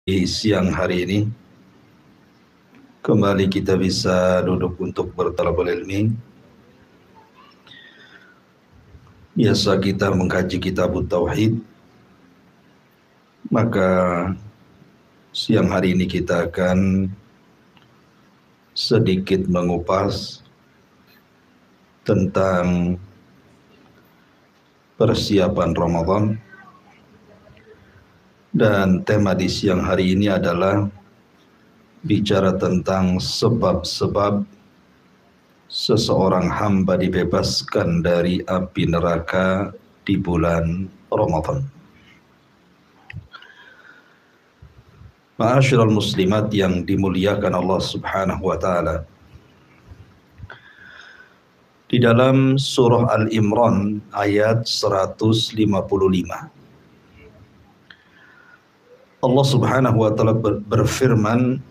Di siang hari ini kembali kita bisa duduk untuk bertalabul ilmi. Biasa kita mengkaji kitab tauhid, maka siang hari ini kita akan sedikit mengupas tentang persiapan Ramadan. Dan tema di siang hari ini adalah bicara tentang sebab-sebab seseorang hamba dibebaskan dari api neraka di bulan Ramadan. Ma'asyiral muslimat yang dimuliakan Allah Subhanahu wa taala. Di dalam surah Al-Imran ayat 155, Allah Subhanahu wa taala berfirman,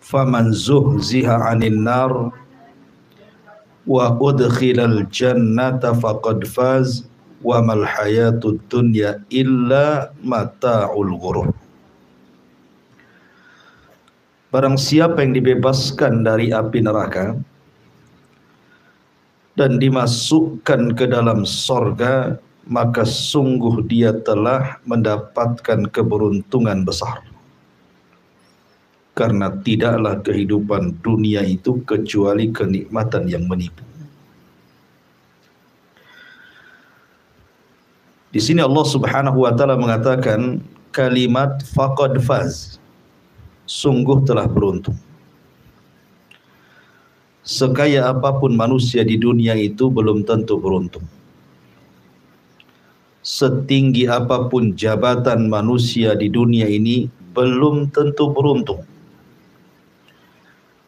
"Faman zuhziha 'anil nar wa udkhilal jannata faqad faz wa mal hayatud dunya illa mata'ul ghurur." Barang siapa yang dibebaskan dari api neraka dan dimasukkan ke dalam sorga, maka sungguh dia telah mendapatkan keberuntungan besar. Karena tidaklah kehidupan dunia itu kecuali kenikmatan yang menipu. Di sini Allah Subhanahu wa taala mengatakan kalimat faqad faz, sungguh telah beruntung. Sekaya apapun manusia di dunia itu belum tentu beruntung. Setinggi apapun jabatan manusia di dunia ini belum tentu beruntung.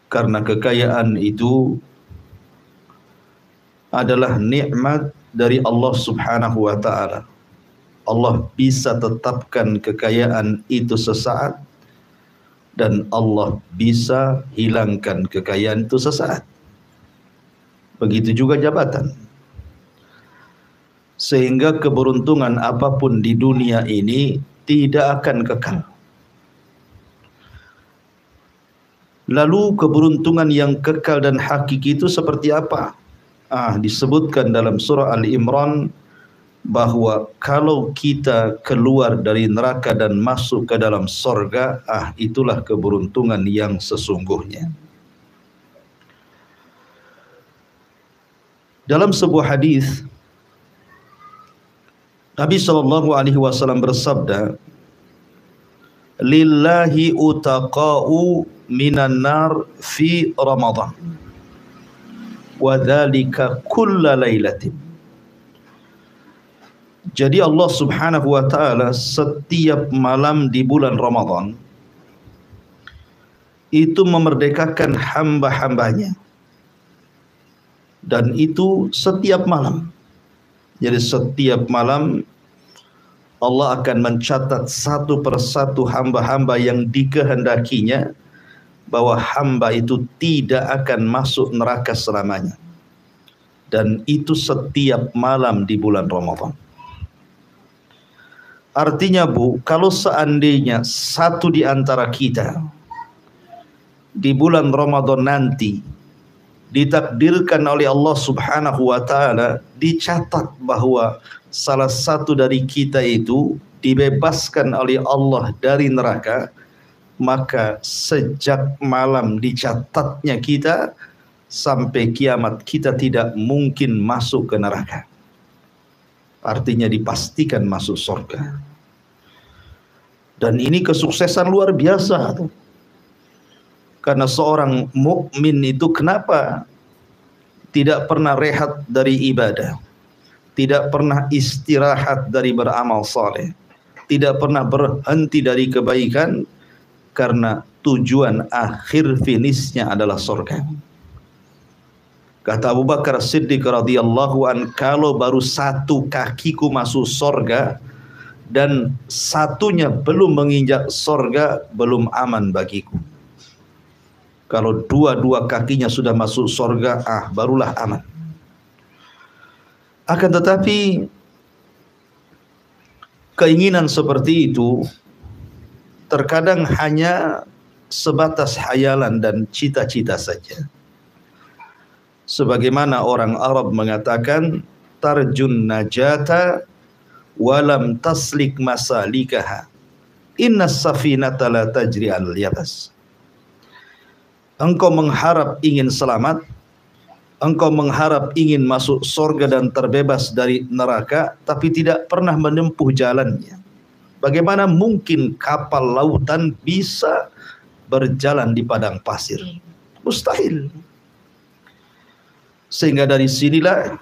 Karena kekayaan itu adalah nikmat dari Allah Subhanahu wa taala. Allah bisa tetapkan kekayaan itu sesaat dan Allah bisa hilangkan kekayaan itu sesaat. Begitu juga jabatan. Sehingga keberuntungan apapun di dunia ini tidak akan kekal. Lalu keberuntungan yang kekal dan hakiki itu seperti apa? Disebutkan dalam surah Al-Imran bahwa kalau kita keluar dari neraka dan masuk ke dalam sorga, itulah keberuntungan yang sesungguhnya. Dalam sebuah hadis, Nabi SAW bersabda, "Lillahi utaqa'u minan nar fi Ramadan, wa dzalika kulla lailatin." Jadi Allah Subhanahu wa taala setiap malam di bulan Ramadan itu memerdekakan hamba-hambanya. Dan itu setiap malam. Jadi setiap malam Allah akan mencatat satu persatu hamba-hamba yang dikehendakinya bahwa hamba itu tidak akan masuk neraka selamanya. Dan itu setiap malam di bulan Ramadan. Artinya kalau seandainya satu di antara kita di bulan Ramadan nanti ditakdirkan oleh Allah Subhanahu wa taala, dicatat bahwa salah satu dari kita itu dibebaskan oleh Allah dari neraka, maka sejak malam dicatatnya kita sampai kiamat kita tidak mungkin masuk ke neraka. Artinya dipastikan masuk surga. Dan ini kesuksesan luar biasa tuh. Karena seorang mukmin itu kenapa tidak pernah rehat dari ibadah, tidak pernah istirahat dari beramal saleh, tidak pernah berhenti dari kebaikan, karena tujuan akhir finishnya adalah surga. Kata Abu Bakar Siddiq radhiyallahu an, kalau baru satu kakiku masuk surga dan satunya belum menginjak surga, belum aman bagiku. Kalau dua-dua kakinya sudah masuk surga, barulah aman. Akan tetapi keinginan seperti itu terkadang hanya sebatas hayalan dan cita-cita saja. Sebagaimana orang Arab mengatakan, tarjun najata walam taslik masalikaha, innas safinata la tajri al yabas. Engkau mengharap ingin selamat, engkau mengharap ingin masuk surga dan terbebas dari neraka, tapi tidak pernah menempuh jalannya. Bagaimana mungkin kapal lautan bisa berjalan di padang pasir? Mustahil. Sehingga dari sinilah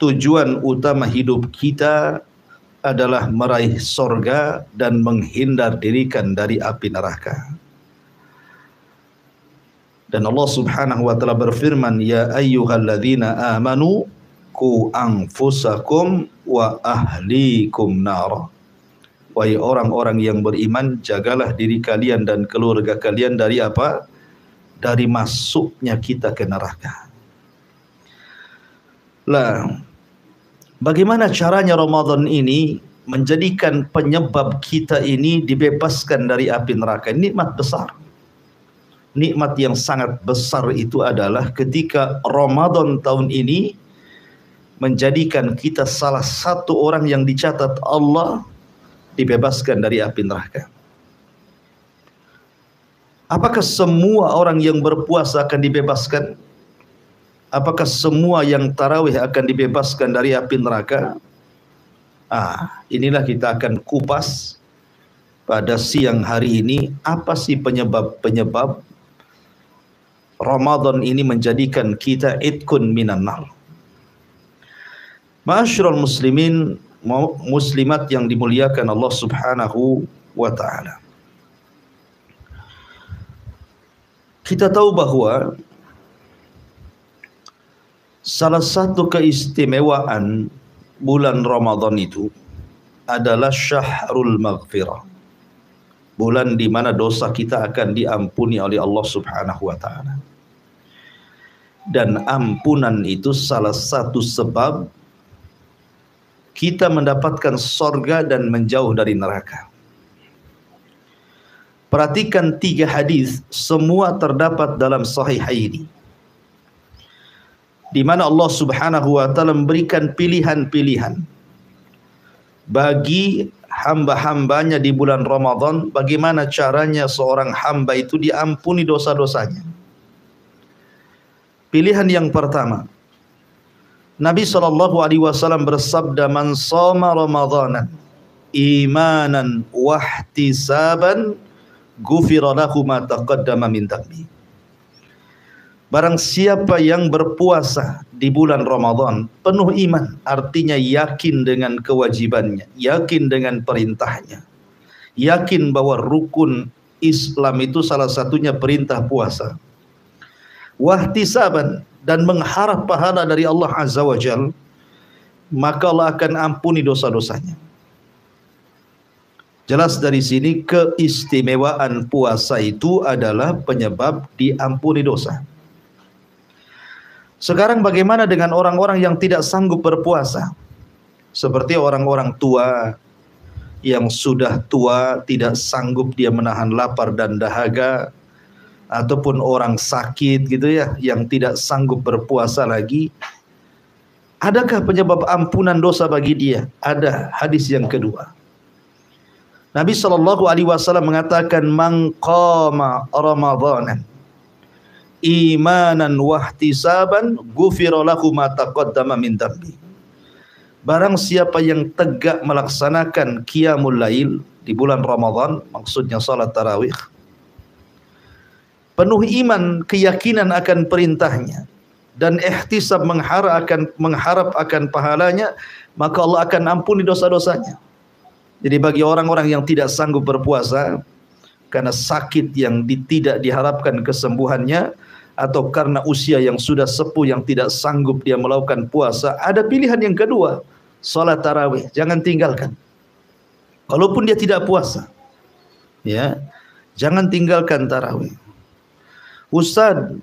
tujuan utama hidup kita adalah meraih surga dan menghindar dirikan dari api neraka. Dan Allah Subhanahu wa taala berfirman, ya ayyuhalladzina amanu qu anfusakum wa ahlikum nar. Wahai orang-orang yang beriman, jagalah diri kalian dan keluarga kalian dari apa? Dari masuknya kita ke neraka. Lah, bagaimana caranya Ramadan ini menjadikan penyebab kita ini dibebaskan dari api neraka? Nikmat besar. Nikmat yang sangat besar itu adalah ketika Ramadan tahun ini menjadikan kita salah satu orang yang dicatat Allah dibebaskan dari api neraka. Apakah semua orang yang berpuasa akan dibebaskan? Apakah semua yang tarawih akan dibebaskan dari api neraka? Inilah kita akan kupas pada siang hari ini. Apa sih penyebab Ramadan ini menjadikan kita itkun minan nar? Ma'asyiral muslimin, muslimat yang dimuliakan Allah Subhanahu wa taala. Kita tahu bahwa salah satu keistimewaan bulan Ramadan itu adalah syahrul maghfirah. Bulan di mana dosa kita akan diampuni oleh Allah Subhanahu wa taala. Dan ampunan itu salah satu sebab kita mendapatkan surga dan menjauh dari neraka. Perhatikan 3 hadis, semua terdapat dalam Sahihaini, di mana Allah Subhanahu wa taala memberikan pilihan-pilihan bagi hamba-hambanya di bulan Ramadan, bagaimana caranya seorang hamba itu diampuni dosa-dosanya. Pilihan yang pertama, Nabi SAW bersabda, man shoma Ramadanan imanan wahtisaban ghufira lahu ma taqaddama min dhanbi. Barang siapa yang berpuasa di bulan Ramadan penuh iman, artinya yakin dengan kewajibannya, yakin dengan perintahnya, yakin bahwa rukun Islam itu salah satunya perintah puasa, wahtisaban, dan mengharap pahala dari Allah Azza wa Jalla, maka Allah akan ampuni dosa-dosanya. Jelas dari sini keistimewaan puasa itu adalah penyebab diampuni dosa. Sekarang bagaimana dengan orang-orang yang tidak sanggup berpuasa? Seperti orang-orang tua yang sudah tua, tidak sanggup dia menahan lapar dan dahaga, ataupun orang sakit gitu ya, yang tidak sanggup berpuasa lagi. Adakah penyebab ampunan dosa bagi dia? Ada. Hadis yang kedua, Nabi SAW mengatakan, man qama Ramadhanan imanan wahtisaban ghufira lahu ma taqaddama min dhanbi. Barang siapa yang tegak melaksanakan qiyamul lail di bulan Ramadan, maksudnya salat tarawih, penuh iman, keyakinan akan perintahnya, dan ihtisab, mengharap akan pahalanya, maka Allah akan ampuni dosa-dosanya. Jadi bagi orang-orang yang tidak sanggup berpuasa karena sakit yang tidak diharapkan kesembuhannya, atau karena usia yang sudah sepuh yang tidak sanggup dia melakukan puasa, ada pilihan yang kedua, salat tarawih. Jangan tinggalkan. Walaupun dia tidak puasa, ya, jangan tinggalkan tarawih. Ustaz,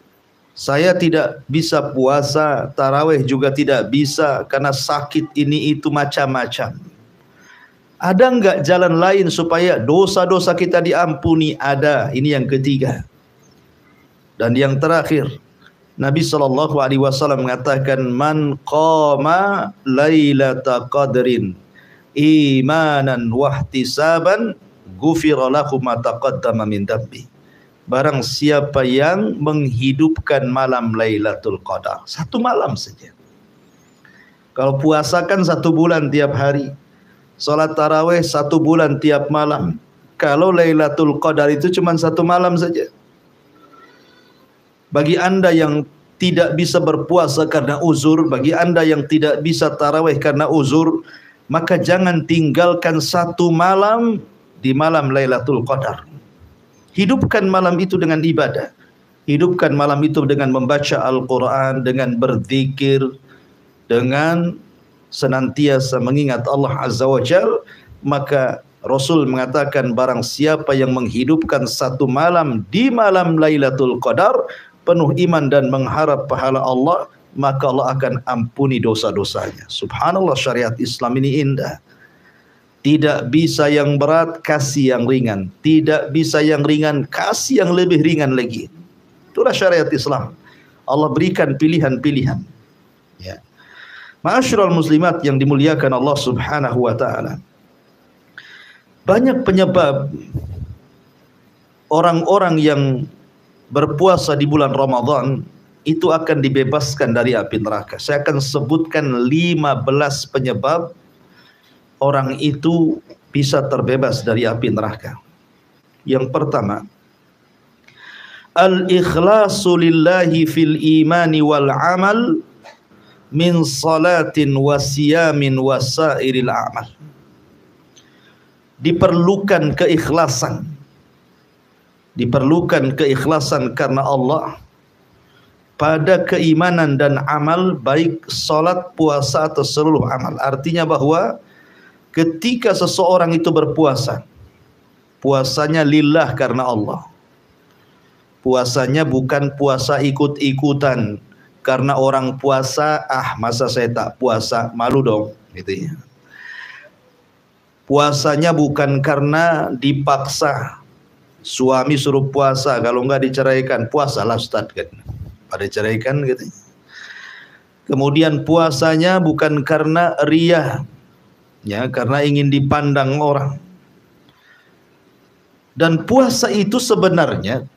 saya tidak bisa puasa, tarawih juga tidak bisa karena sakit ini itu macam-macam. Ada enggak jalan lain supaya dosa-dosa kita diampuni? Ada. Ini yang ketiga. Dan yang terakhir, Nabi SAW mengatakan, man qama lailata qadrin imanan wahtisaban ghufira lahu ma taqaddama min dambi. Barang siapa yang menghidupkan malam Lailatul Qadar, satu malam saja. Kalau puasa kan 1 bulan tiap hari, salat tarawih 1 bulan tiap malam. Kalau Lailatul Qadar itu cuma 1 malam saja. Bagi Anda yang tidak bisa berpuasa karena uzur, bagi Anda yang tidak bisa tarawih karena uzur, maka jangan tinggalkan 1 malam di malam Lailatul Qadar. Hidupkan malam itu dengan ibadah. Hidupkan malam itu dengan membaca Al-Quran, dengan berzikir, dengan senantiasa mengingat Allah Azza wa Jal. Maka Rasul mengatakan, barang siapa yang menghidupkan 1 malam di malam Lailatul Qadar, penuh iman dan mengharap pahala Allah, maka Allah akan ampuni dosa-dosanya. Subhanallah, syariat Islam ini indah. Tidak bisa yang berat, kasih yang ringan. Tidak bisa yang ringan, kasih yang lebih ringan lagi. Itulah syariat Islam. Allah berikan pilihan-pilihan. Ya. Ma'asyiral muslimat yang dimuliakan Allah Subhanahu wa ta'ala. Banyak penyebab orang-orang yang berpuasa di bulan Ramadan itu akan dibebaskan dari api neraka. Saya akan sebutkan 15 penyebab orang itu bisa terbebas dari api neraka. Yang pertama, al-ikhlasu lillahi fil imani wal amal min salatin wa siyamin wa sairil amal. Diperlukan keikhlasan. Diperlukan keikhlasan karena Allah pada keimanan dan amal, baik salat, puasa atau seluruh amal. Artinya bahwa ketika seseorang itu berpuasa, puasanya lillah karena Allah. Puasanya bukan puasa ikut-ikutan. Karena orang puasa, masa saya tak puasa, malu dong, gitu ya. Puasanya bukan karena dipaksa. Suami suruh puasa, kalau enggak diceraikan, puasalah Ustaz kan. Pada ceraikan gitu. Kemudian puasanya bukan karena riya, ya, karena ingin dipandang orang. Dan puasa itu sebenarnya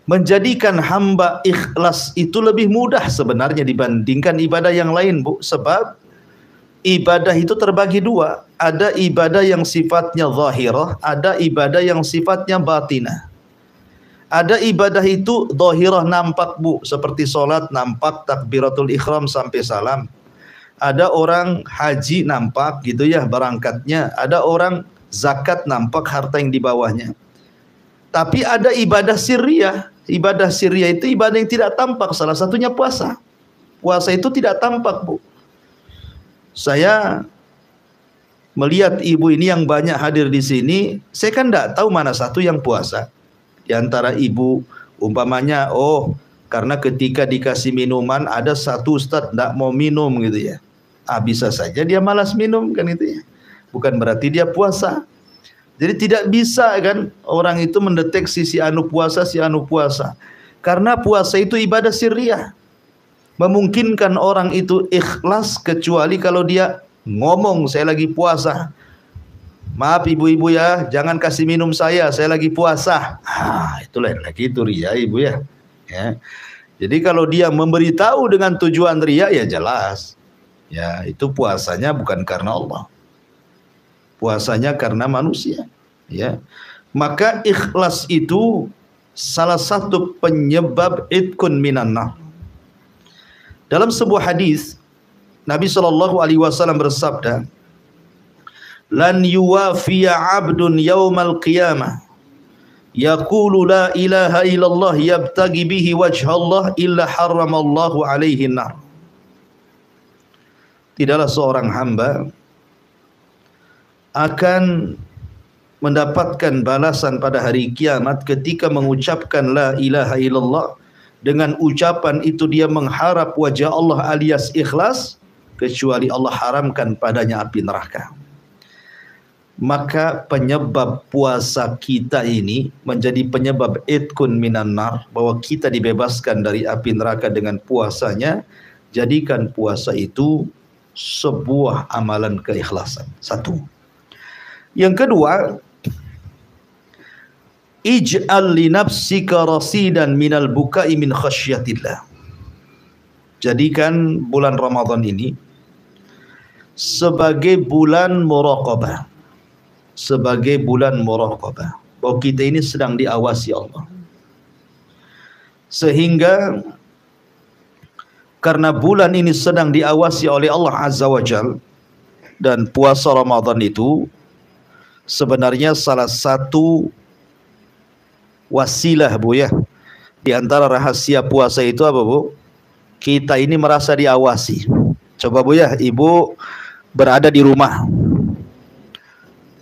menjadikan hamba ikhlas itu lebih mudah sebenarnya dibandingkan ibadah yang lain, Bu. Sebab ibadah itu terbagi 2. Ada ibadah yang sifatnya zahirah, ada ibadah yang sifatnya batinah. Ada ibadah itu zahirah, nampak, Bu, seperti sholat nampak takbiratul ihram sampai salam. Ada orang haji nampak gitu ya berangkatnya. Ada orang zakat nampak harta yang di bawahnya. Tapi ada ibadah sirriyah. Ibadah sirriyah itu ibadah yang tidak tampak. Salah satunya puasa. Puasa itu tidak tampak, Bu. Saya melihat ibu ini yang banyak hadir di sini, saya kan tidak tahu mana satu yang puasa. Di antara ibu, umpamanya, karena ketika dikasih minuman, ada satu ustadz tidak mau minum gitu ya. Bisa saja dia malas minum kan itu ya. Bukan berarti dia puasa. Jadi tidak bisa kan orang itu mendeteksi si anu puasa, si anu puasa. Karena puasa itu ibadah sirriyah. Memungkinkan orang itu ikhlas kecuali kalau dia ngomong, saya lagi puasa. Maaf ibu-ibu ya, jangan kasih minum saya lagi puasa. Itulah lagi itu riya, ibu ya. Jadi kalau dia memberitahu dengan tujuan riya, ya jelas. Ya, itu puasanya bukan karena Allah. Puasanya karena manusia, ya. Maka ikhlas itu salah satu penyebab idkun minan nar. Dalam sebuah hadis Nabi SAW bersabda, "Lan yuwafiya 'abdun yaumal qiyamah yaqulu la ilaha illallah yabtagi bihi wajhallah illa harramallahu alaihi nar." Tidaklah seorang hamba akan mendapatkan balasan pada hari kiamat ketika mengucapkan la ilaha illallah. Dengan ucapan itu dia mengharap wajah Allah alias ikhlas, kecuali Allah haramkan padanya api neraka. maka penyebab puasa kita ini menjadi penyebab itkun minan nar, bahwa kita dibebaskan dari api neraka dengan puasanya. Jadikan puasa itu sebuah amalan keikhlasan. Satu. Yang kedua, ij'al li nafsika rasidan minal bukai min khasyatillah. Jadikan bulan Ramadan ini sebagai bulan muraqabah. Sebagai bulan muraqabah, bahwa kita ini sedang diawasi Allah. Sehingga karena bulan ini sedang diawasi oleh Allah Azza wa Jal, dan puasa Ramadan itu sebenarnya salah satu wasilah, Bu, ya. Di antara rahasia puasa itu apa, Bu? Kita ini merasa diawasi. Coba, Bu, ya, Ibu berada di rumah,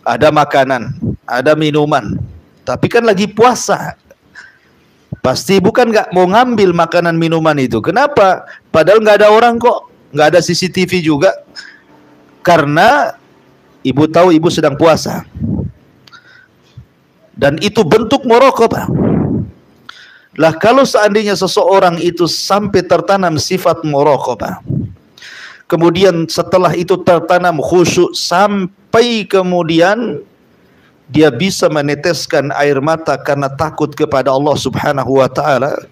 ada makanan, ada minuman, tapi kan lagi puasa. Pasti bukan nggak mau ngambil makanan minuman itu. Kenapa? Padahal nggak ada orang kok, nggak ada CCTV juga. Karena ibu tahu ibu sedang puasa. Dan itu bentuk muraqabah. Lah kalau seandainya seseorang itu sampai tertanam sifat muraqabah, kemudian setelah itu tertanam khusyuk, sampai kemudian dia bisa meneteskan air mata karena takut kepada Allah Subhanahu wa ta'ala,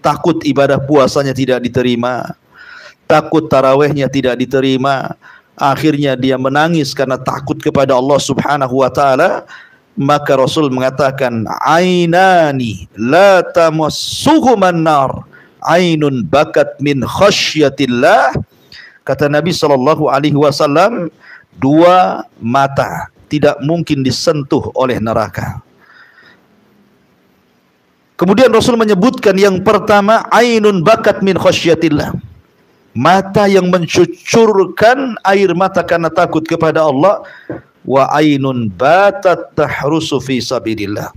takut ibadah puasanya tidak diterima, takut tarawihnya tidak diterima, akhirnya dia menangis karena takut kepada Allah Subhanahu wa ta'ala. Maka Rasul mengatakan, ainani la tamassuhuman nar, ainun bakat min khasyatillah. Kata Nabi SAW, dua mata tidak mungkin disentuh oleh neraka. Kemudian Rasul menyebutkan yang pertama, ainun bakat min khasyatillah, mata yang mencucurkan air mata karena takut kepada Allah. Wa ainun batat tahrusu fi sabilillah,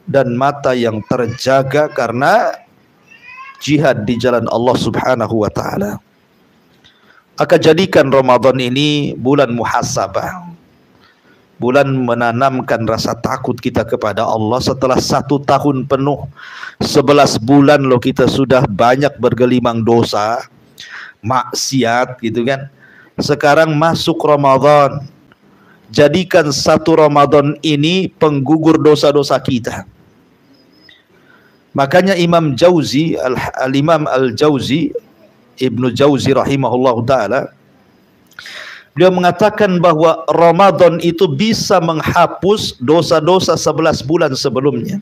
dan mata yang terjaga karena jihad di jalan Allah Subhanahu wa ta'ala. Akan jadikan Ramadan ini bulan muhasabah, bulan menanamkan rasa takut kita kepada Allah. Setelah 1 tahun penuh, 11 bulan loh kita sudah banyak bergelimang dosa, maksiat gitu kan. Sekarang masuk Ramadan, jadikan 1 Ramadan ini penggugur dosa-dosa kita. Makanya Imam Jauzi, Al-Imam Al-Jauzi, Ibnu Jauzi rahimahullah ta'ala, beliau mengatakan bahwa Ramadan itu bisa menghapus dosa-dosa 11 bulan sebelumnya.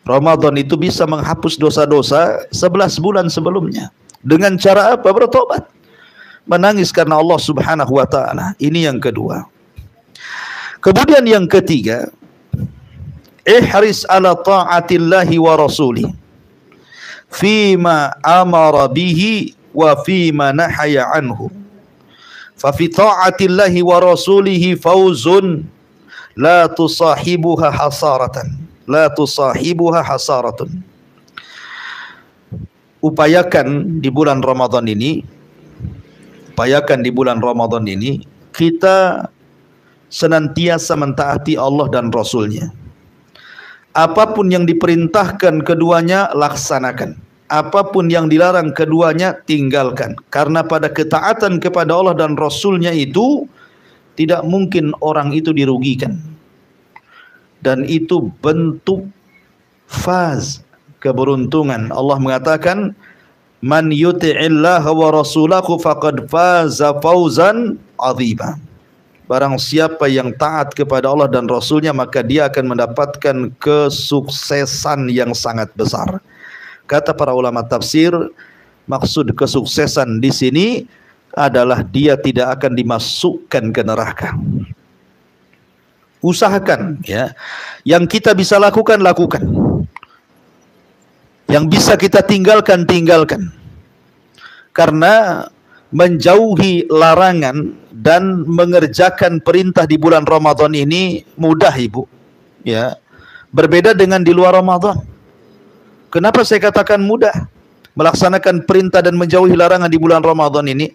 Ramadan itu bisa menghapus dosa-dosa 11 bulan sebelumnya. Dengan cara apa? Bertobat. Menangis karena Allah Subhanahu wa ta'ala. Ini yang kedua. Kemudian yang ketiga, ihris ala ta'atillahi wa rasulih fima amara bihi wa fima nahaya anhu. Fa fi ta'atillahi wa rasulihi fawzun la tusahibuha hasaratan. La tusahibuha hasaratun. Upayakan di bulan Ramadan ini, kita senantiasa mentaati Allah dan Rasulnya. Apapun yang diperintahkan keduanya, laksanakan. Apapun yang dilarang keduanya, tinggalkan. Karena pada ketaatan kepada Allah dan Rasulnya itu, tidak mungkin orang itu dirugikan. Dan itu bentuk faz, keberuntungan. Allah mengatakan, man yuti'illaha wa rasulahu faqad faza fawzan 'azima. Barang siapa yang taat kepada Allah dan Rasulnya, maka dia akan mendapatkan kesuksesan yang sangat besar. Kata para ulama tafsir, maksud kesuksesan di sini adalah dia tidak akan dimasukkan ke neraka. Usahakan, ya. Yang kita bisa lakukan, lakukan. Yang bisa kita tinggalkan, tinggalkan. Karena menjauhi larangan dan mengerjakan perintah di bulan Ramadan ini mudah, Ibu. Ya. Berbeda dengan di luar Ramadan. Kenapa saya katakan mudah? melaksanakan perintah dan menjauhi larangan di bulan Ramadan ini,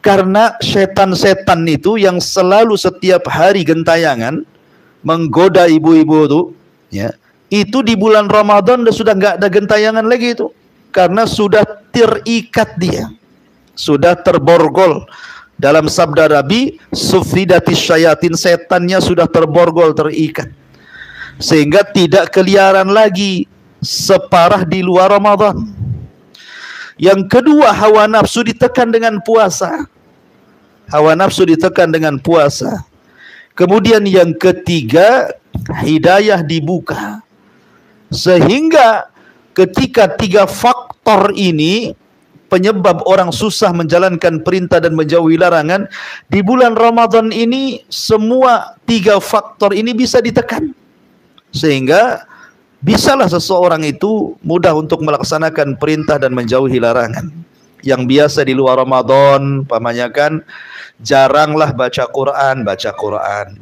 karena setan-setan itu yang selalu setiap hari gentayangan menggoda ibu-ibu itu, ya, itu di bulan Ramadan sudah nggak ada gentayangan lagi itu, karena sudah terikat dia, sudah terborgol. Dalam sabda Nabi, sufridatis syayatin, setannya sudah terborgol, terikat, sehingga tidak keliaran lagi separah di luar Ramadan. Yang kedua, hawa nafsu ditekan dengan puasa. Hawa nafsu ditekan dengan puasa. Kemudian yang ketiga, hidayah dibuka. Sehingga ketika tiga faktor ini penyebab orang susah menjalankan perintah dan menjauhi larangan, di bulan Ramadan ini semua tiga faktor ini bisa ditekan. Sehingga bisalah seseorang itu mudah untuk melaksanakan perintah dan menjauhi larangan. Yang biasa di luar Ramadan, pamannya kan jaranglah baca Quran,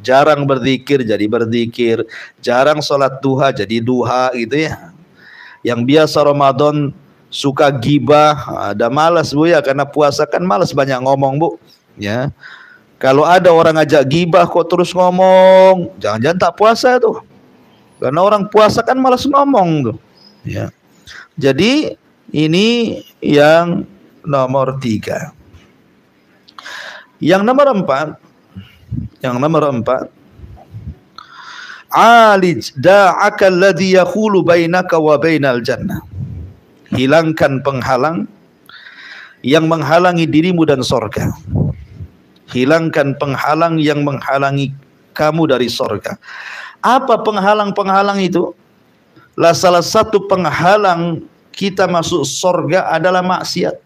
jarang berzikir jadi berzikir, jarang sholat duha jadi duha gitu ya. Yang biasa Ramadan suka gibah, ada malas Bu ya, karena puasa kan malas banyak ngomong Bu ya. Kalau ada orang ngajak gibah kok terus ngomong, jangan-jangan tak puasa tuh. Karena orang puasa kan malas ngomong tuh ya. Jadi ini yang nomor 3. Yang nomor 4, alij da'aka alladhi yakhulu bainaka wa bainal jannah. Hilangkan penghalang yang menghalangi dirimu dan sorga. Hilangkan penghalang yang menghalangi kamu dari sorga. Apa penghalang-penghalang itu? Salah satu penghalang kita masuk sorga adalah maksiat.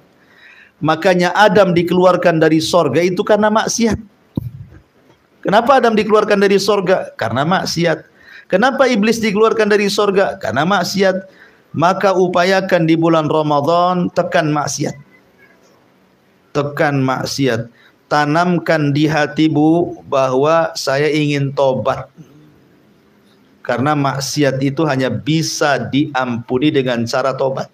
Makanya Adam dikeluarkan dari sorga itu karena maksiat. Kenapa Adam dikeluarkan dari sorga? Karena maksiat. Kenapa iblis dikeluarkan dari sorga? Karena maksiat. Maka upayakan di bulan Ramadan tekan maksiat. Tekan maksiat. Tanamkan di hatimu bahwa saya ingin tobat. Karena maksiat itu hanya bisa diampuni dengan cara tobat.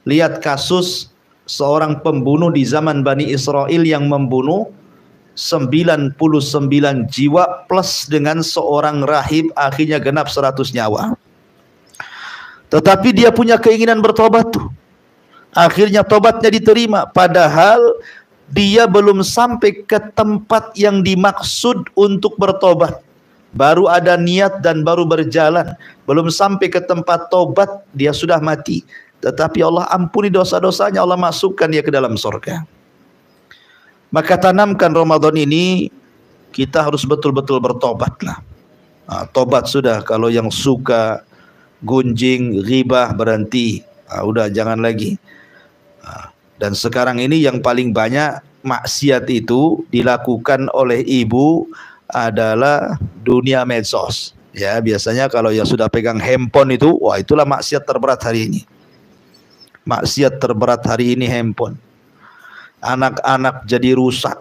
Lihat kasus seorang pembunuh di zaman Bani Israel yang membunuh 99 jiwa plus dengan seorang rahib, akhirnya genap 100 nyawa. Tetapi dia punya keinginan bertobat tuh. Akhirnya tobatnya diterima. Padahal dia belum sampai ke tempat yang dimaksud untuk bertobat. Baru ada niat dan baru berjalan. Belum sampai ke tempat tobat, dia sudah mati. Tetapi Allah ampuni dosa-dosanya, Allah masukkan dia ke dalam surga. Maka tanamkan Ramadan ini, kita harus betul-betul bertobatlah. Nah, tobat sudah, kalau yang suka gunjing, ghibah berhenti. Udah jangan lagi. Dan sekarang ini yang paling banyak maksiat itu dilakukan oleh ibu adalah dunia medsos. Ya, biasanya kalau yang sudah pegang handphone itu, wah itulah maksiat terberat hari ini. Maksiat terberat hari ini handphone. Anak-anak jadi rusak.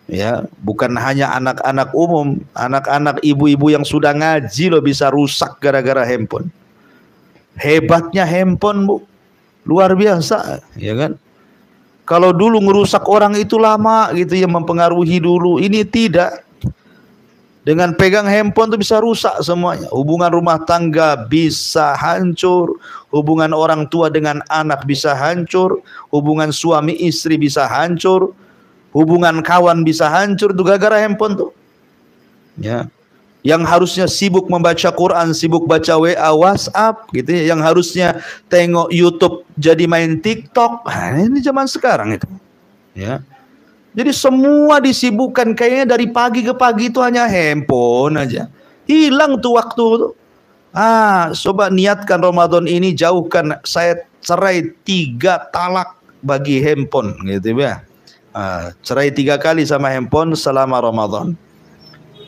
Ya, bukan hanya anak-anak umum, anak-anak ibu-ibu yang sudah ngaji loh bisa rusak gara-gara handphone. Hebatnya handphone Bu, luar biasa, ya kan? Kalau dulu ngerusak orang itu lama gitu ya, mempengaruhi dulu. Ini tidak. Dengan pegang handphone tuh bisa rusak semuanya. Hubungan rumah tangga bisa hancur, hubungan orang tua dengan anak bisa hancur, hubungan suami istri bisa hancur, hubungan kawan bisa hancur tuh gara-gara handphone tuh. Ya. Yang harusnya sibuk membaca Quran, sibuk baca WA, WhatsApp gitu ya. Yang harusnya tengok YouTube jadi main TikTok. Nah, ini zaman sekarang itu. Ya. Jadi semua disibukkan, kayaknya dari pagi ke pagi itu hanya handphone aja. Hilang tuh waktu tuh. Coba niatkan Ramadan ini, jauhkan, saya cerai 3 talak bagi handphone gitu ya. Cerai 3 kali sama handphone selama Ramadan.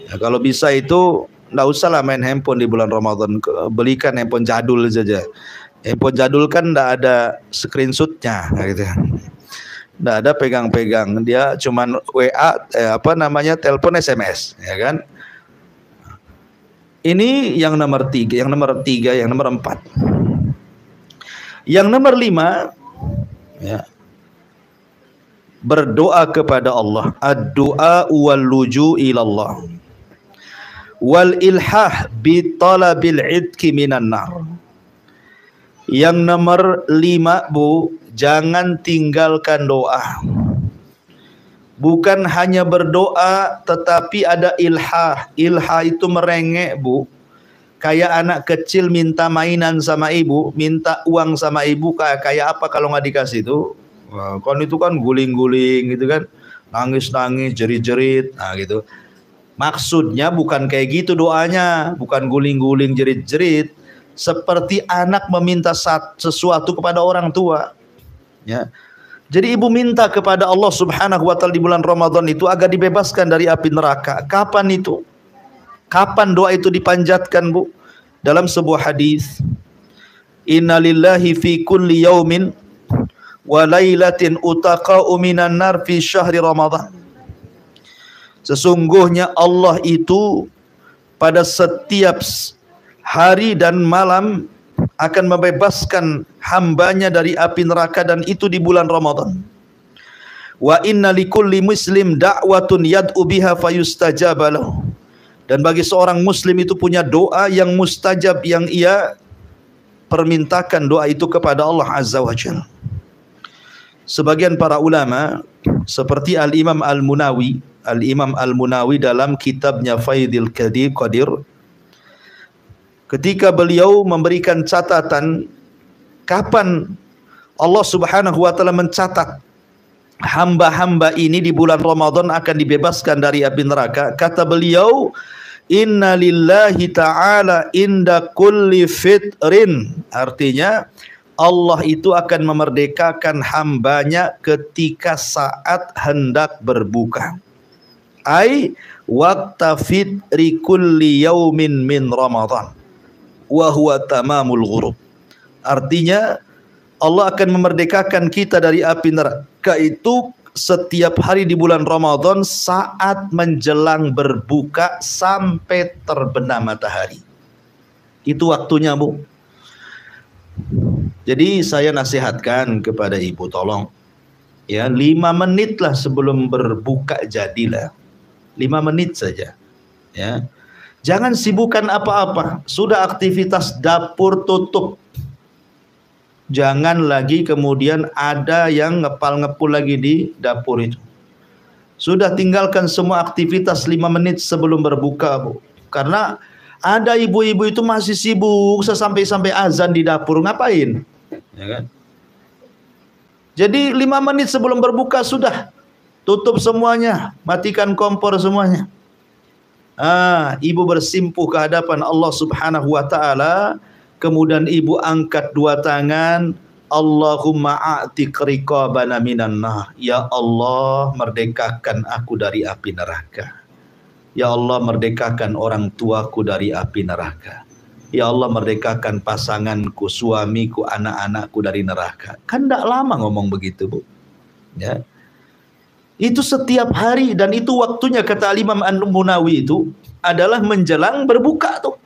Ya, kalau bisa itu nggak usah lah main handphone di bulan Ramadan. Belikan handphone jadul saja. Handphone jadul kan nggak ada screenshotnya gitu. Nggak ada pegang-pegang, dia cuman WA, telepon SMS, ya kan? Ini yang nomor 3, yang nomor 4. Yang nomor 5, ya, berdoa kepada Allah. Ad-du'a wal luju' ilallah wal ilhah bi talabil idki minan nar. Yang nomor 5, Bu, jangan tinggalkan doa. Bukan hanya berdoa, tetapi ada ilhah. Ilhah itu merengek, Bu. Kayak anak kecil minta mainan sama ibu, minta uang sama ibu, kayak apa kalau nggak dikasih itu? Wah, kan itu kan guling-guling gitu kan, nangis-nangis, jerit-jerit, nah gitu. Maksudnya bukan kayak gitu doanya, bukan guling-guling, jerit-jerit. Seperti anak meminta sesuatu kepada orang tua. Ya. Jadi ibu minta kepada Allah Subhanahu wa Ta'ala di bulan Ramadan itu agar dibebaskan dari api neraka. Kapan itu? Kapan doa itu dipanjatkan, Bu? Dalam sebuah hadis, Inna lillahi fi kulli yaumin wa lailatin utaqa'u minan nar fi syahri Ramadan. Sesungguhnya Allah itu pada setiap hari dan malam akan membebaskan hambanya dari api neraka, dan itu di bulan Ramadan. Wa inna likulli muslim da'watun yad'u biha fayustajaba lahu. Dan bagi seorang muslim itu punya doa yang mustajab, yang ia permintakan doa itu kepada Allah Azza wa Jalla. Sebagian para ulama seperti Al-Imam Al-Munawi dalam kitabnya Faidil Qadir, ketika beliau memberikan catatan kapan Allah Subhanahu wa Ta'ala mencatat hamba-hamba ini di bulan Ramadan akan dibebaskan dari api neraka, kata beliau, Inna lillahi ta'ala inda kulli fitrin. Artinya Allah itu akan memerdekakan hambanya ketika saat hendak berbuka. Ai waqta fitri kulli yaumin min Ramadan wa huwa tamamul ghurub. Artinya Allah akan memerdekakan kita dari api neraka itu setiap hari di bulan Ramadan saat menjelang berbuka sampai terbenam matahari. Itu waktunya, Bu. Jadi saya nasihatkan kepada ibu, tolong ya 5 menit lah sebelum berbuka jadilah. 5 menit saja. Ya. Jangan sibukkan apa-apa. Sudah aktivitas dapur tutup. Jangan lagi kemudian ada yang ngepal-ngepul lagi di dapur itu. Sudah tinggalkan semua aktivitas 5 menit sebelum berbuka, Bu. Karena ada ibu-ibu itu masih sibuk sampai azan di dapur, ngapain? Ya kan? Jadi 5 menit sebelum berbuka sudah tutup semuanya, matikan kompor semuanya. Ibu bersimpuh ke hadapan Allah Subhanahu wa Ta'ala. Kemudian ibu angkat 2 tangan, Allahumma a'tiq riqabana minan nar. Ya Allah, merdekakan aku dari api neraka. Ya Allah, merdekakan orang tuaku dari api neraka. Ya Allah, merdekakan pasanganku, suamiku, anak-anakku dari neraka. Kan tidak lama ngomong begitu, Bu. Ya. Itu setiap hari, dan itu waktunya, kata Imam Al-Munawi, itu adalah menjelang berbuka tuh.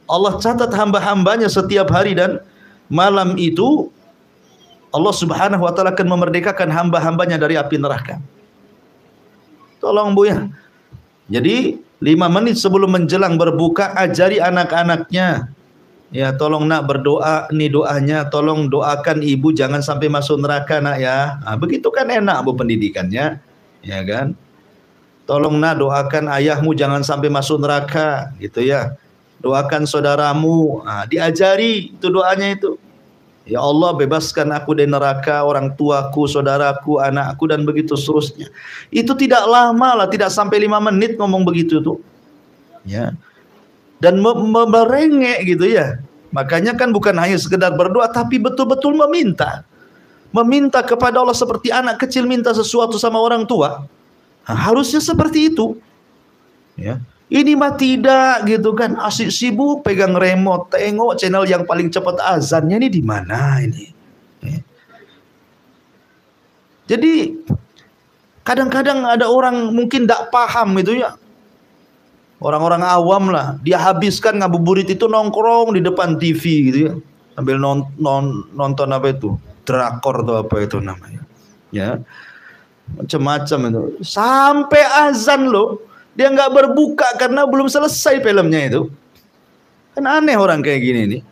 Allah catat hamba-hambanya setiap hari dan malam itu Allah Subhanahu wa Ta'ala akan memerdekakan hamba-hambanya dari api neraka. Tolong, Bu, ya. Jadi 5 menit sebelum menjelang berbuka ajari anak-anaknya. Ya, tolong nak berdoa, nih doanya, tolong doakan ibu jangan sampai masuk neraka, nak, ya. Begitu kan enak, Bu, pendidikannya. Ya kan? Tolong nak doakan ayahmu jangan sampai masuk neraka, gitu ya. Doakan saudaramu, diajari itu doanya itu. Ya Allah, bebaskan aku dari neraka, orang tuaku, saudaraku, anakku, dan begitu seterusnya. Itu tidak lama lah, tidak sampai 5 menit ngomong begitu tuh. Ya. Dan merengek gitu ya. Makanya kan bukan hanya sekedar berdoa, tapi betul-betul meminta. Meminta kepada Allah seperti anak kecil minta sesuatu sama orang tua. Harusnya seperti itu. Ya. Ini mah tidak gitu kan, asik sibuk pegang remote, tengok channel yang paling cepat azannya ini di mana ini. Jadi kadang-kadang ada orang mungkin tidak paham gitu ya. Orang-orang awam lah, dia habiskan ngabuburit itu nongkrong di depan TV gitu ya. sambil nonton apa itu? Drakor atau apa itu namanya. Ya. Macam-macam itu. Sampai azan loh, dia nggak berbuka karena belum selesai filmnya itu. Kan aneh orang kayak gini nih.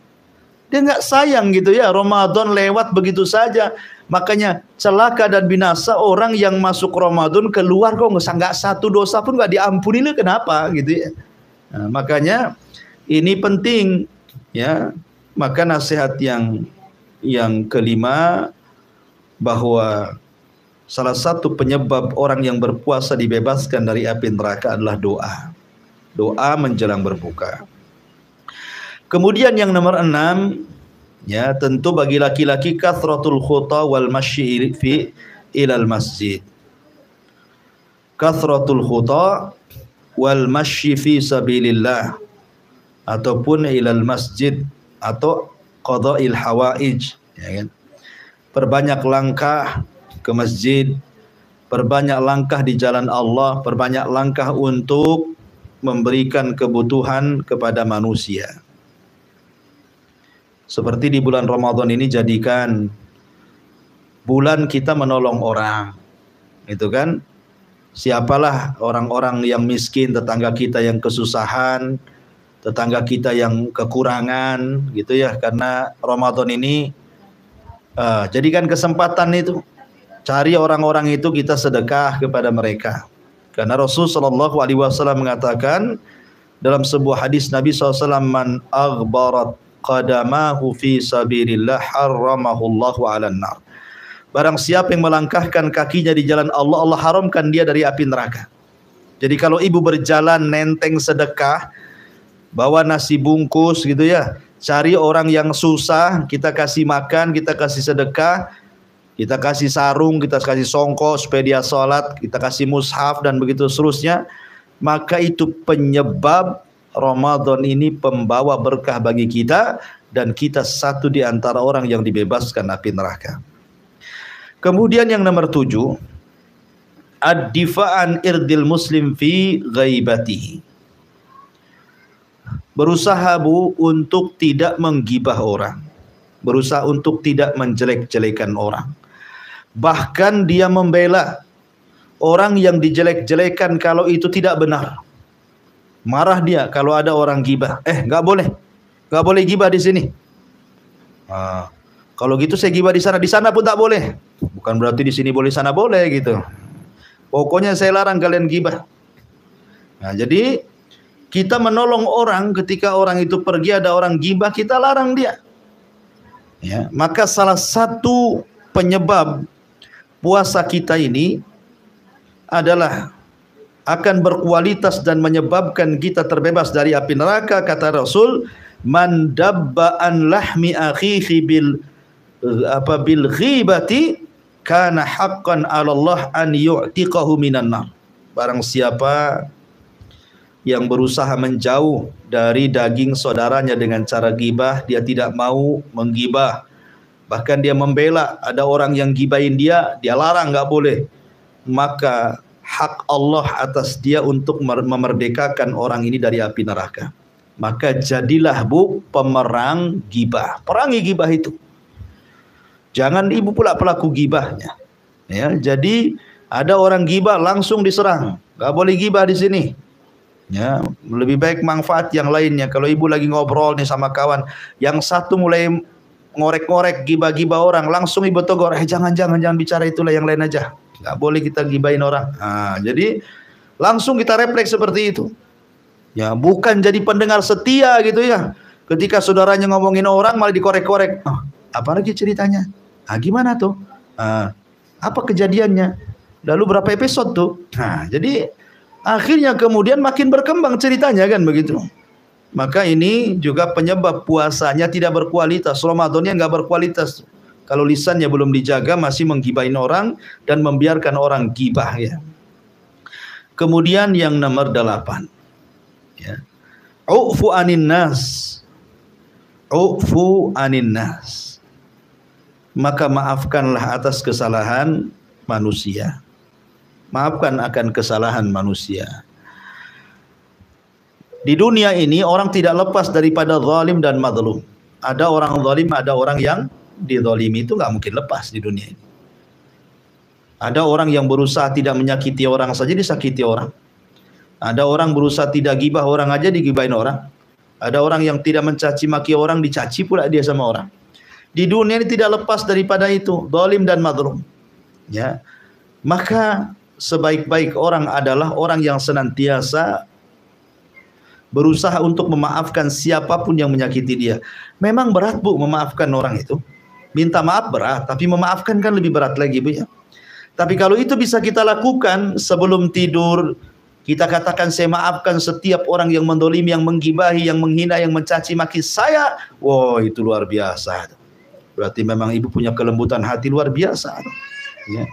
Dia nggak sayang gitu ya, Ramadan lewat begitu saja. Makanya celaka dan binasa orang yang masuk Ramadan keluar kok nggak satu dosa pun nggak diampuni, lah kenapa gitu ya. Nah, makanya ini penting ya. Maka nasihat yang kelima, bahwa salah satu penyebab orang yang berpuasa dibebaskan dari api neraka adalah doa. Doa menjelang berbuka. Kemudian yang nomor 6, ya tentu bagi laki-laki kathratul khuta wal masyi fi ilal masjid. Kathratul khuta wal masyi fi sabilillah, ataupun ilal masjid, atau qada'il hawaij, ya kan? Perbanyak langkah ke masjid, perbanyak langkah di jalan Allah, perbanyak langkah untuk memberikan kebutuhan kepada manusia. Seperti di bulan Ramadan ini, jadikan bulan kita menolong orang. Itu kan, siapalah orang-orang yang miskin, tetangga kita yang kesusahan, tetangga kita yang kekurangan gitu ya. Karena Ramadan ini jadikan kesempatan itu, cari orang-orang itu, kita sedekah kepada mereka. Karena Rasulullah SAW mengatakan dalam sebuah hadis Nabi SAW, man aghbarat qadamahu fi sabilillah harramahullahu 'alan nar. Barang siapa yang melangkahkan kakinya di jalan Allah, Allah haramkan dia dari api neraka. Jadi kalau ibu berjalan nenteng sedekah, bawa nasi bungkus gitu ya, cari orang yang susah, kita kasih makan, kita kasih sedekah, kita kasih sarung, kita kasih songkok supaya dia sholat, kita kasih mushaf dan begitu seterusnya, maka itu penyebab Ramadan ini pembawa berkah bagi kita, dan kita satu di antara orang yang dibebaskan api neraka. Kemudian yang nomor 7, ad-difa'an irdil muslim fi ghaibatihi. Berusaha untuk tidak menggibah orang, berusaha untuk tidak menjelek-jelekan orang. Bahkan dia membela orang yang dijelek-jelekan kalau itu tidak benar. Marah dia kalau ada orang gibah. Nggak boleh gibah di sini. Kalau gitu saya gibah di sana pun tak boleh. Bukan berarti di sini boleh, sana boleh gitu. Pokoknya saya larang kalian gibah. Nah, jadi kita menolong orang ketika orang itu pergi, ada orang gibah, kita larang dia. Ya, maka salah satu penyebab puasa kita ini adalah akan berkualitas dan menyebabkan kita terbebas dari api neraka. Kata Rasul, man dabba an lahmi akhihi bil ghibati kana haqqan 'ala Allah an yu'tiqahu minan nar. Barang siapa yang berusaha menjauh dari daging saudaranya dengan cara gibah, dia tidak mau menggibah, bahkan dia membela, ada orang yang gibahin dia larang, nggak boleh, maka hak Allah atas dia untuk memerdekakan orang ini dari api neraka. Maka jadilah pemerang gibah, perangi gibah itu. Jangan ibu pula pelaku gibahnya. Ya, jadi ada orang gibah langsung diserang, nggak boleh gibah di sini. Ya, lebih baik manfaat yang lainnya. Kalau ibu lagi ngobrol nih sama kawan, yang satu mulai ngorek-ngorek gibah-gibah orang, langsung ibu tegur, jangan bicara itulah, yang lain aja. Nggak boleh kita gibahin orang. Jadi langsung kita refleks seperti itu. Ya, bukan jadi pendengar setia gitu ya. Ketika saudaranya ngomongin orang malah dikorek-korek. Apa lagi ceritanya? Gimana tuh? Apa kejadiannya? Lalu berapa episode tuh? Jadi akhirnya kemudian makin berkembang ceritanya kan begitu. Maka ini juga penyebab puasanya tidak berkualitas. Ramadannya nggak berkualitas. Kalau lisannya belum dijaga, masih menggibahin orang dan membiarkan orang gibah ya. Kemudian yang nomor 8, ya. U'fu anin nas. U'fu anin nas. Maka maafkanlah atas kesalahan manusia. Maafkan akan kesalahan manusia. Di dunia ini orang tidak lepas daripada zalim dan mazlum. Ada orang zalim, ada orang yang dizalimi, itu nggak mungkin lepas di dunia ini. Ada orang yang berusaha tidak menyakiti orang saja disakiti orang. Ada orang berusaha tidak gibah orang aja digibahin orang. Ada orang yang tidak mencaci maki orang dicaci pula dia sama orang. Di dunia ini tidak lepas daripada itu, zalim dan mazlum. Ya. Maka sebaik-baik orang adalah orang yang senantiasa berusaha untuk memaafkan siapapun yang menyakiti dia. Memang berat, Bu, memaafkan orang itu. Minta maaf berat, tapi memaafkan kan lebih berat lagi, Bu, ya. Tapi kalau itu bisa kita lakukan sebelum tidur, kita katakan saya maafkan setiap orang yang mendolimi, yang menggibahi, yang menghina, yang mencaci maki saya. Wow, itu luar biasa. Berarti memang ibu punya kelembutan hati luar biasa. Ya.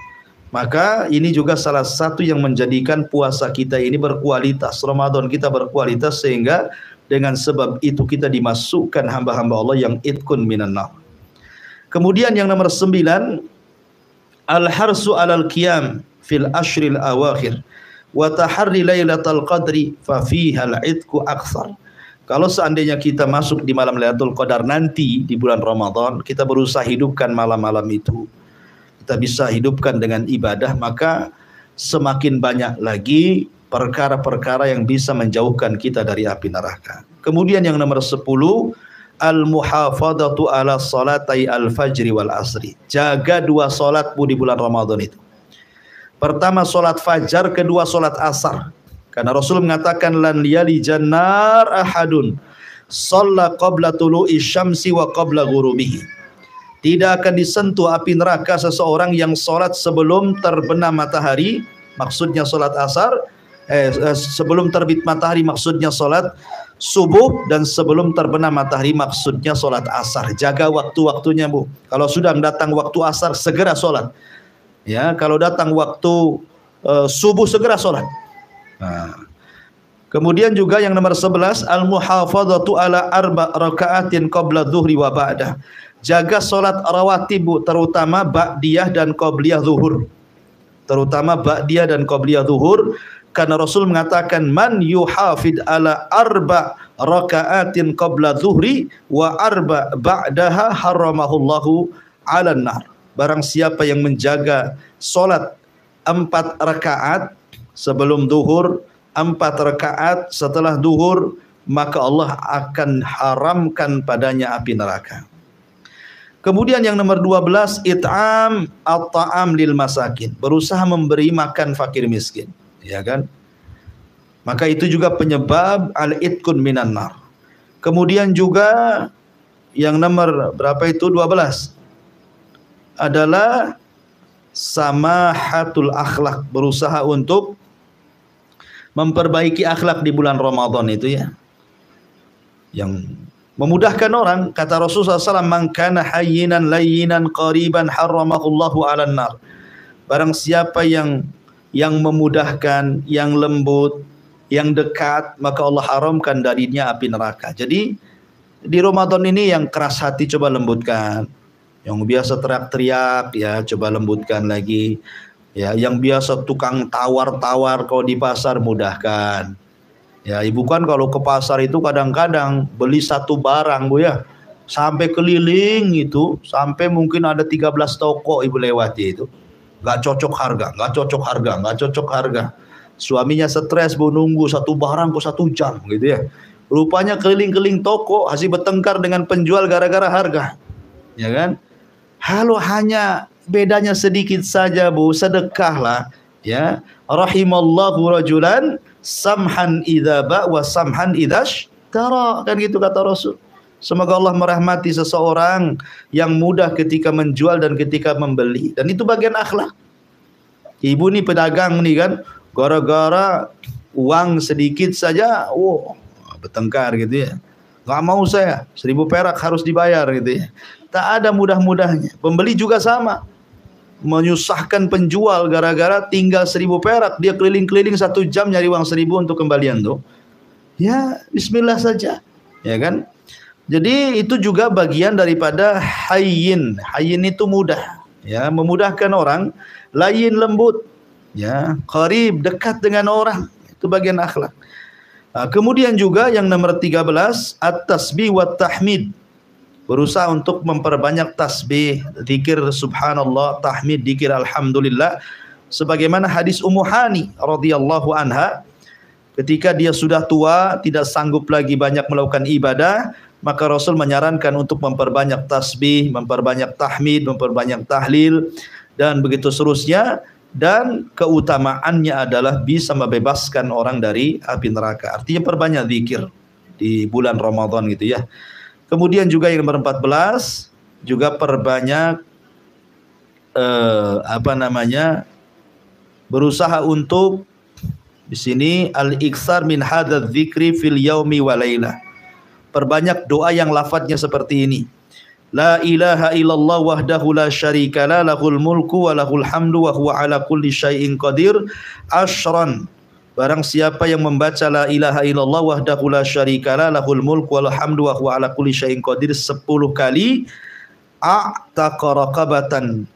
Maka ini juga salah satu yang menjadikan puasa kita ini berkualitas. Ramadan kita berkualitas sehingga dengan sebab itu kita dimasukkan hamba-hamba Allah yang itkun minan nar. Kemudian yang nomor 9, al-harsu alal qiyam fil ashril awakhir wa taharri lailatul qadri fa fiha al-itqu aktsar. Kalau seandainya kita masuk di malam Lailatul Qadar nanti di bulan Ramadan, kita berusaha hidupkan malam-malam itu. Kita bisa hidupkan dengan ibadah, maka semakin banyak lagi perkara-perkara yang bisa menjauhkan kita dari api neraka. Kemudian yang nomor 10, al-muhafadatu ala salatai al-fajri wal asri. Jaga 2 salat, Bu, di bulan Ramadan itu. Pertama salat fajar, kedua salat asar. Karena Rasul mengatakan lan liyali jannar ahadun shalla qabla tulu'i syamsi wa qabla ghurubihi. Tidak akan disentuh api neraka seseorang yang salat sebelum terbenam matahari, maksudnya salat asar, sebelum terbit matahari maksudnya salat subuh, dan sebelum terbenam matahari maksudnya salat asar. Jaga waktu-waktunya, Bu. Kalau sudah datang waktu asar segera salat. Ya, kalau datang waktu subuh segera salat. Nah. Kemudian juga yang nomor 11, al-muhafadzatu ala 4 rakaatin qabla dhuhri wa ba'dah. Jaga salat rawatib, Bu, terutama ba'diyah dan qabliyah zuhur. Terutama ba'diyah dan qabliyah zuhur, karena Rasul mengatakan man yuhafid ala 4 rakaatin qabla dhuhri wa 4 ba'daha haramahullahu 'alan nar. Barang siapa yang menjaga salat 4 rakaat sebelum duhur, 4 rakaat setelah duhur, maka Allah akan haramkan padanya api neraka. Kemudian yang nomor 12, it'am at-ta'am lil masakin. Berusaha memberi makan fakir miskin, ya kan? Maka itu juga penyebab al-itqun minan nar. Kemudian juga yang nomor berapa itu? 12 adalah samahatul akhlak. Berusaha untuk memperbaiki akhlak di bulan Ramadan itu, ya, yang memudahkan orang. Kata Rasulullah SAW, man kana hayyinan layyinan qariban harramahullahu 'alan nar. Barang siapa yang memudahkan, yang lembut, yang dekat, maka Allah haramkan darinya api neraka. Jadi di Ramadan ini yang keras hati coba lembutkan, yang biasa teriak-teriak ya coba lembutkan lagi. Ya, yang biasa tukang tawar-tawar kalau di pasar mudahkan. Ya, ibu kan kalau ke pasar itu kadang-kadang beli satu barang, Bu, ya, sampai keliling itu, sampai mungkin ada 13 toko ibu lewati itu. Nggak cocok harga, nggak cocok harga, nggak cocok harga. Suaminya stres, Bu, nunggu satu barang kok 1 jam gitu, ya. Rupanya keliling-keliling toko hasil bertengkar dengan penjual gara-gara harga. Ya kan? Halo, hanya bedanya sedikit saja, Bu, sedekahlah, ya. Rahimallahu rajulan samhan idza ba wa samhan idzash tara, kan gitu kata Rasul. Semoga Allah merahmati seseorang yang mudah ketika menjual dan ketika membeli, dan itu bagian akhlak. Ibu nih pedagang nih kan, gara-gara uang sedikit saja, bertengkar gitu, ya. Nggak mau saya, 1000 perak harus dibayar gitu, ya. Tak ada mudah-mudahnya. Pembeli juga sama, menyusahkan penjual gara-gara tinggal 1000 perak, dia keliling-keliling 1 jam nyari uang 1000 untuk kembalian tuh. Ya, bismillah saja, ya kan? Jadi itu juga bagian daripada hayyin. Hayyin itu mudah, ya, memudahkan orang. Layyin lembut, ya, qarib dekat dengan orang, itu bagian akhlak. Nah, kemudian juga yang nomor 13, at-tasbih wa tahmid berusaha untuk memperbanyak tasbih, zikir subhanallah, tahmid, zikir alhamdulillah. Sebagaimana hadis Ummu Hani radhiyallahu anha, ketika dia sudah tua, tidak sanggup lagi banyak melakukan ibadah, maka Rasul menyarankan untuk memperbanyak tasbih, memperbanyak tahmid, memperbanyak tahlil, dan begitu seterusnya. Dan keutamaannya adalah bisa membebaskan orang dari api neraka. Artinya perbanyak zikir di bulan Ramadan gitu ya. Kemudian juga yang nomor 14, juga perbanyak berusaha untuk di sini al-iksar min hadzal dzikri fil yaumi wa lailah. Perbanyak doa yang lafadznya seperti ini. La ilaha illallah wahdahu la syarikalah lahul mulku wa lahul hamdu wa huwa ala kulli syai'in qadir asyran. Barang siapa yang membaca la ilaha illallah wahdahu la syarikalah lahul mulku wa lahul hamdu wa huwa ala kulli syai'in qadir 10 kali, a'taqa raqabatan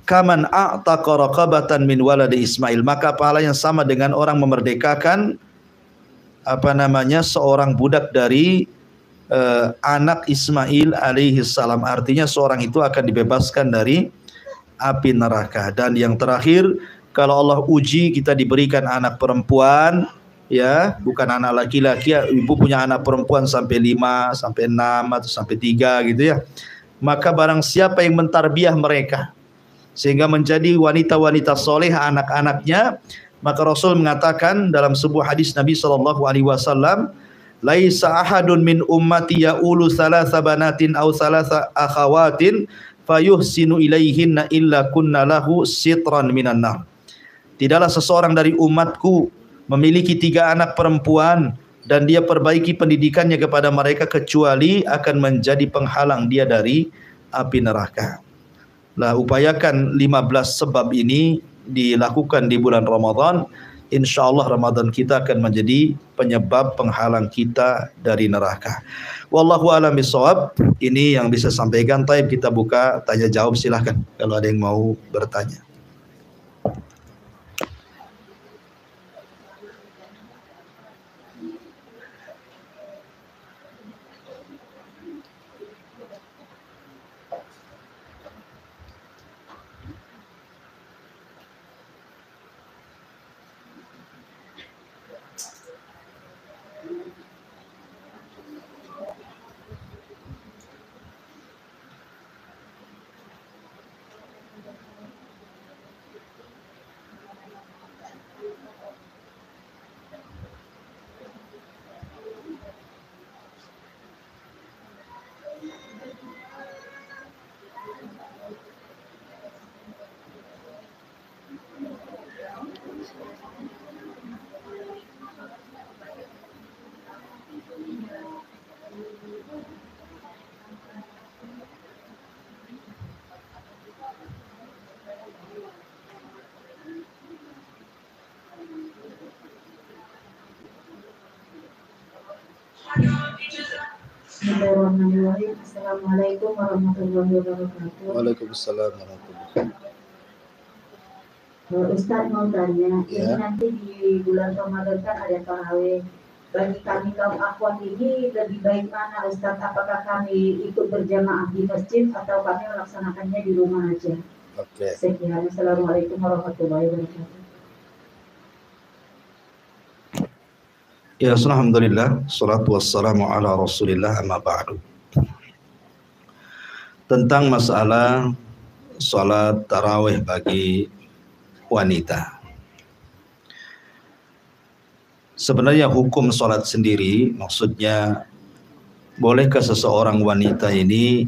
kaman a'taqa raqabatan min waladi Ismail, maka pahala yang sama dengan orang memerdekakan seorang budak dari anak Ismail alaihi salam. Artinya seorang itu akan dibebaskan dari api neraka. Dan yang terakhir, kalau Allah uji kita diberikan anak perempuan, ya, bukan anak laki-laki, ibu punya anak perempuan sampai 5, sampai 6 atau sampai 3 gitu ya. Maka barang siapa yang mentarbiyah mereka sehingga menjadi wanita-wanita soleh anak-anaknya, maka Rasul mengatakan dalam sebuah hadis Nabi SAW, laisa ahadun min ummati ya'ulu salasa banatin aw salasa akhawatin fayuhsinu ilaihinna illa kunna lahu sitran minan nar. Tidaklah seseorang dari umatku memiliki 3 anak perempuan dan dia perbaiki pendidikannya kepada mereka kecuali akan menjadi penghalang dia dari api neraka. Lah, upayakan 15 sebab ini dilakukan di bulan Ramadan. Insya Allah Ramadan kita akan menjadi penyebab penghalang kita dari neraka. Wallahu a'lam bishawab. Ini yang bisa sampaikan. Taib, kita buka tanya jawab, silahkan kalau ada yang mau bertanya. Bismillahirrahmanirrahim. Assalamualaikum warahmatullahi wabarakatuh. Waalaikumsalam warahmatullahi wabarakatuh. Ustaz mau tanya, Ya. ini nanti di bulan Ramadan kan ada tarawih. Bagi kami kaum akhwat ini lebih baik mana Ustaz? Apakah kami ikut berjamaah di masjid atau kami melaksanakannya di rumah aja? Oke. Sekian. Assalamualaikum warahmatullahi wabarakatuh. Ya, alhamdulillah, salatu wassalamu ala rasulillah, amma ba'du. Tentang masalah salat tarawih bagi wanita. Sebenarnya hukum salat sendiri, maksudnya bolehkah seseorang wanita ini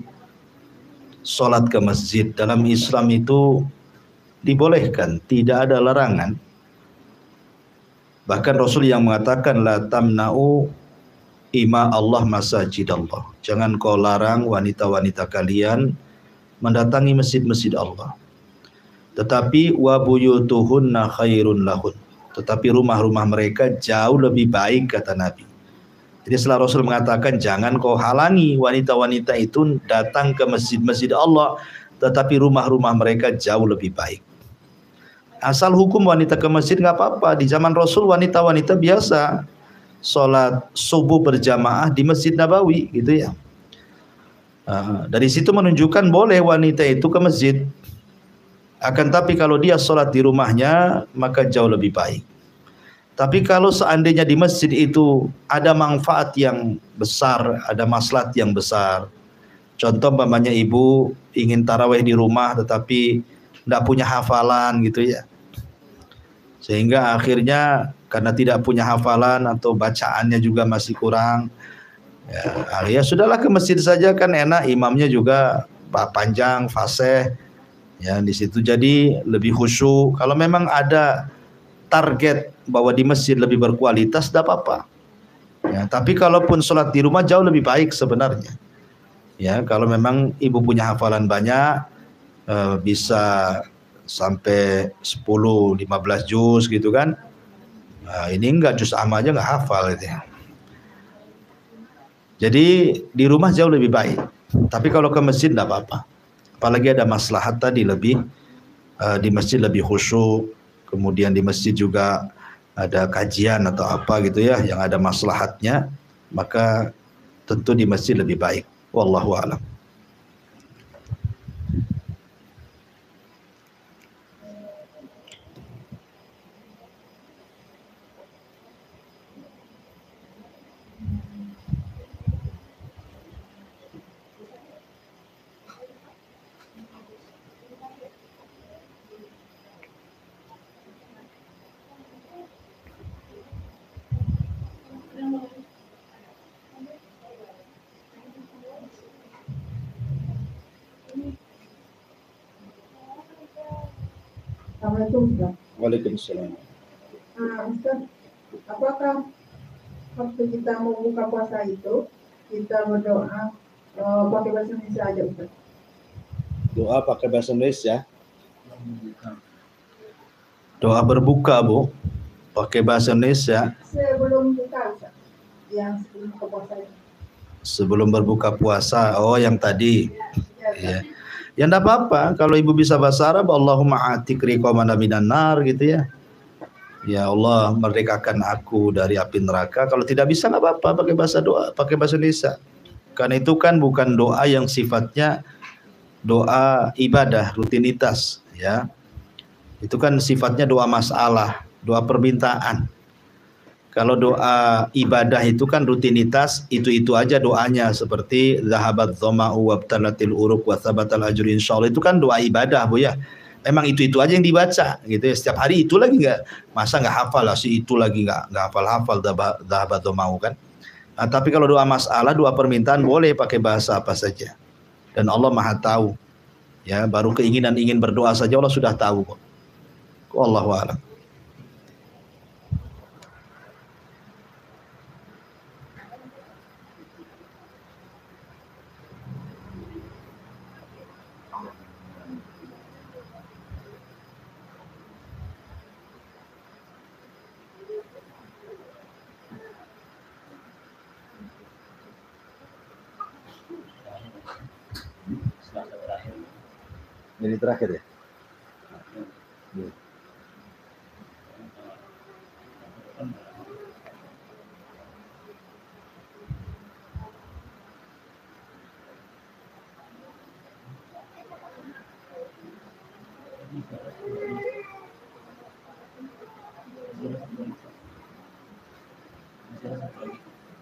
salat ke masjid? Dalam Islam itu dibolehkan, tidak ada larangan. Bahkan Rasul yang mengatakan la tamna'u ima Allah masajid Allah. Jangan kau larang wanita-wanita kalian mendatangi masjid-masjid Allah. Tetapi wa buyutuhunna khairun lahun. Tetapi rumah-rumah mereka jauh lebih baik, kata Nabi. Jadi setelah Rasul mengatakan jangan kau halangi wanita-wanita itu datang ke masjid-masjid Allah, tetapi rumah-rumah mereka jauh lebih baik. Asal hukum wanita ke masjid nggak apa-apa. Di zaman Rasul wanita-wanita biasa sholat subuh berjamaah di Masjid Nabawi gitu ya. Dari situ menunjukkan boleh wanita itu ke masjid. Akan tapi kalau dia sholat di rumahnya maka jauh lebih baik. Tapi kalau seandainya di masjid itu ada manfaat yang besar, ada maslahat yang besar. Contoh umpamanya ibu ingin tarawih di rumah tetapi tidak punya hafalan gitu ya. Sehingga akhirnya karena tidak punya hafalan atau bacaannya juga masih kurang, ya sudahlah ke masjid saja kan enak, imamnya juga panjang, fasih, ya di situ jadi lebih khusyuk. Kalau memang ada target bahwa di masjid lebih berkualitas, tidak apa-apa. Ya, tapi kalaupun sholat di rumah jauh lebih baik sebenarnya. Ya, kalau memang ibu punya hafalan banyak, bisa sampai 10-15 juz gitu kan. Ini enggak, juz amma aja enggak hafal itu ya. Jadi di rumah jauh lebih baik. Tapi kalau ke masjid enggak apa-apa. Apalagi ada maslahat tadi lebih di masjid lebih khusyuk. Kemudian di masjid juga ada kajian atau apa gitu ya yang ada maslahatnya, maka tentu di masjid lebih baik. Wallahu a'lam. Assalamualaikum Ustaz. Waalaikumsalam. Ustaz, apakah waktu kita mau buka puasa itu kita berdoa pakai bahasa Indonesia aja Ustaz? Doa pakai bahasa Indonesia. Doa berbuka Bu, pakai bahasa Indonesia. Sebelum buka Ustaz, yang sebelum buka puasa itu. Sebelum berbuka puasa, oh yang tadi. Ya. Ya enggak apa-apa kalau ibu bisa bahasa Arab, Allahumma atik riqamana minan nar gitu ya. Ya Allah merdekakan aku dari api neraka. Kalau tidak bisa enggak apa-apa pakai bahasa doa, pakai bahasa Indonesia. Karena itu kan bukan doa yang sifatnya doa ibadah, rutinitas ya. Itu kan sifatnya doa masalah, doa permintaan. Kalau doa ibadah itu kan rutinitas, itu aja doanya, seperti zahabat dhama'u wabtalatil uruq wa thabatal ajru insyaallah, itu kan doa ibadah Bu ya. Memang itu aja yang dibaca gitu ya. Setiap hari itu lagi enggak, masa enggak hafal lah si itu lagi enggak hafal zahabat dhama'u kan. Nah, tapi kalau doa masalah, doa permintaan boleh pakai bahasa apa saja. Dan Allah Maha tahu. Ya, baru keinginan ingin berdoa saja Allah sudah tahu kok. Wallahu a'lam. Jadi terakhir ya.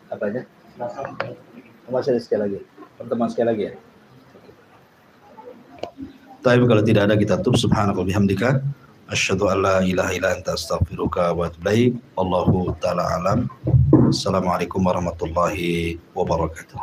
Apanya? Masih ada sekali lagi. Pertemuan sekali lagi ya. Tapi kalau tidak ada kita tutup. Subhanallah bihamdika asyhadu an la ilaha illa anta astaghfiruka wa atubu ilaik. Wallahu taala alam. Assalamualaikum warahmatullahi wabarakatuh.